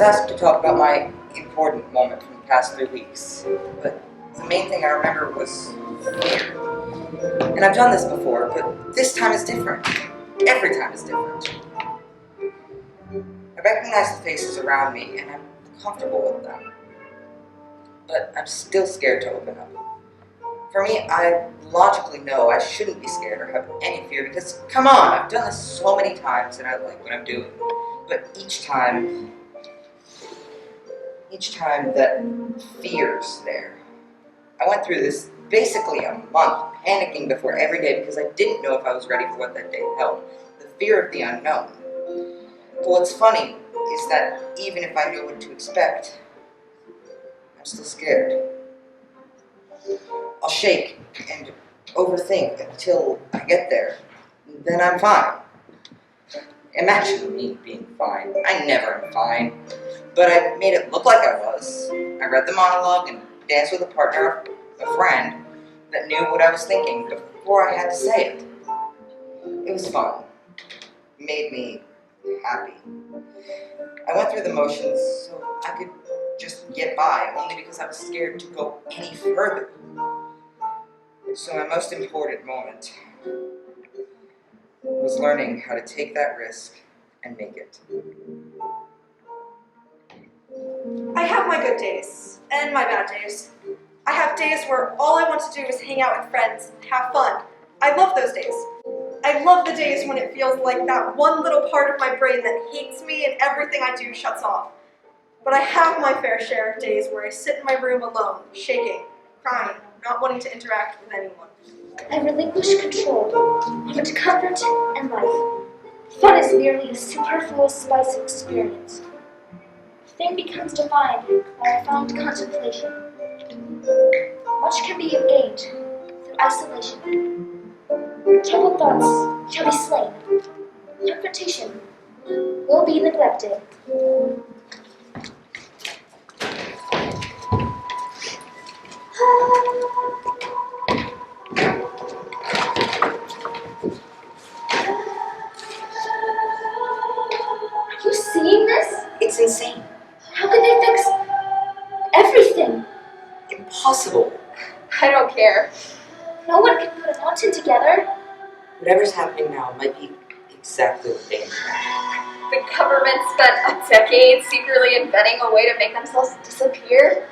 asked to talk about my important moment from the past 3 weeks, but the main thing I remember was fear. And I've done this before, but this time is different. Every time is different. I recognize the faces around me, and I'm comfortable with them. But I'm still scared to open up. For me, I logically know I shouldn't be scared or have any fear because, come on, I've done this so many times and I like what I'm doing. But each time that fear's there. I went through this basically a month, panicking before every day because I didn't know if I was ready for what that day held. The fear of the unknown. But what's funny is that even if I know what to expect, I'm still scared. I'll shake and overthink until I get there. Then I'm fine. Imagine me being fine. I never am fine. But I made it look like I was. I read the monologue and danced with a partner, a friend, that knew what I was thinking before I had to say it. It was fun. It made me happy. I went through the motions so I could just get by, only because I was scared to go any further. So my most important moment was learning how to take that risk and make it. I have my good days and my bad days. I have days where all I want to do is hang out with friends and have fun. I love those days. I love the days when it feels like that one little part of my brain that hates me and everything I do shuts off. But I have my fair share of days where I sit in my room alone, shaking, crying, not wanting to interact with anyone. I relinquish control over to comfort and life. Fun is merely a superfluous spice of experience. The thing becomes defined by a fond contemplation. Much can be gained through isolation. Troubled thoughts shall be slain. Confrontation will be neglected. Are you seeing this? It's insane. How can they fix everything? Impossible. I don't care. No one can put a mountain together. Whatever's happening now might be exactly what they intend. The government spent a decade secretly inventing a way to make themselves disappear.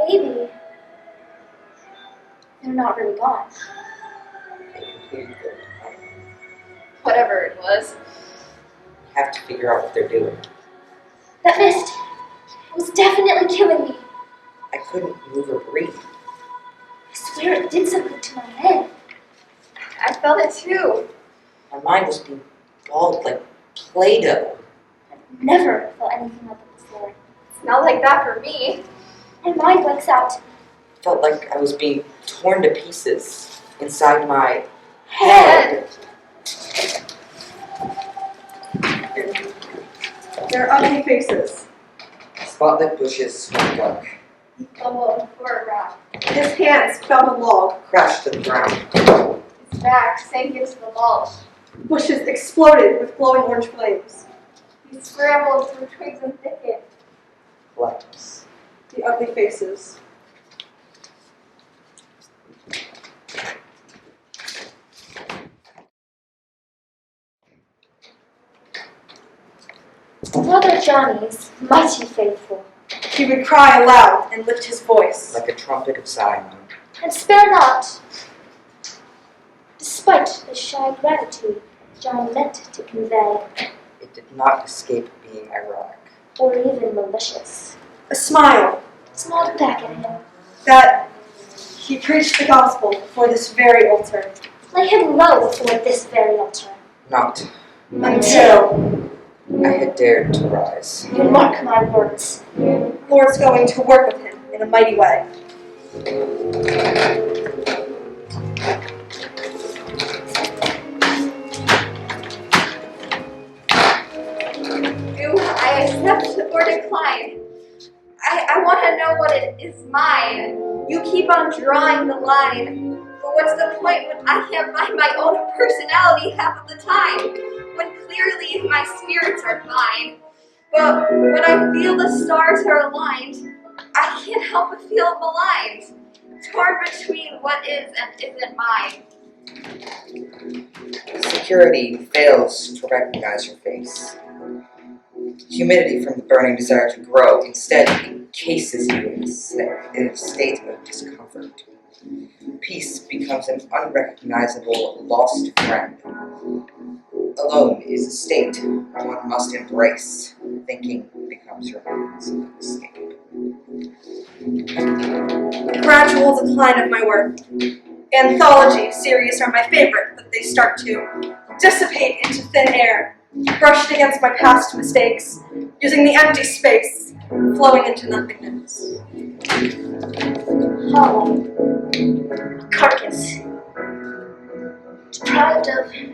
Maybe they're not really gone. Whatever it was. Have to figure out what they're doing. That mist was definitely killing me. I couldn't move or breathe. I swear it did something to my head. I felt it too. My mind was being balled like Play-Doh. I've never felt anything like it before. It's not like that for me. My mind blanks out. Felt like I was being torn to pieces inside my head. Their ugly faces. Spotlit bushes swung dark. He fumbled for a rock. His hands found a log. Crashed to the ground. His back sank into the mulch. Bushes exploded with glowing orange flames. He scrambled through twigs and thicket. Blackness. The ugly faces. Brother Johnny's mighty faithful, He would cry aloud and lift his voice. Like a trumpet of Zion. and spare not. Despite the shy gratitude John meant to convey, It did not escape being ironic. or even malicious, A smile smiled back at him. that he preached the gospel before this very altar. Lay him low before this very altar. Not Until I had dared to rise. You mark my words. the Lord's going to work with him in a mighty way. Do I accept or decline? I want to know what it is mine. You keep on drawing the line. But what's the point when I can't find my own personality half of the time? when clearly my spirits are fine. But when I feel the stars are aligned, I can't help but feel maligned, torn between what is and isn't mine. Security fails to recognize your face. Humidity from the burning desire to grow instead encases you in a state of discomfort. Peace becomes an unrecognizable lost friend. Alone is a state one must embrace. Thinking becomes your means of escape. Gradual decline of my work. Anthology series are my favorite, but they start to dissipate into thin air, brushed against my past mistakes, using the empty space, flowing into nothingness. Hollow. A carcass. Deprived of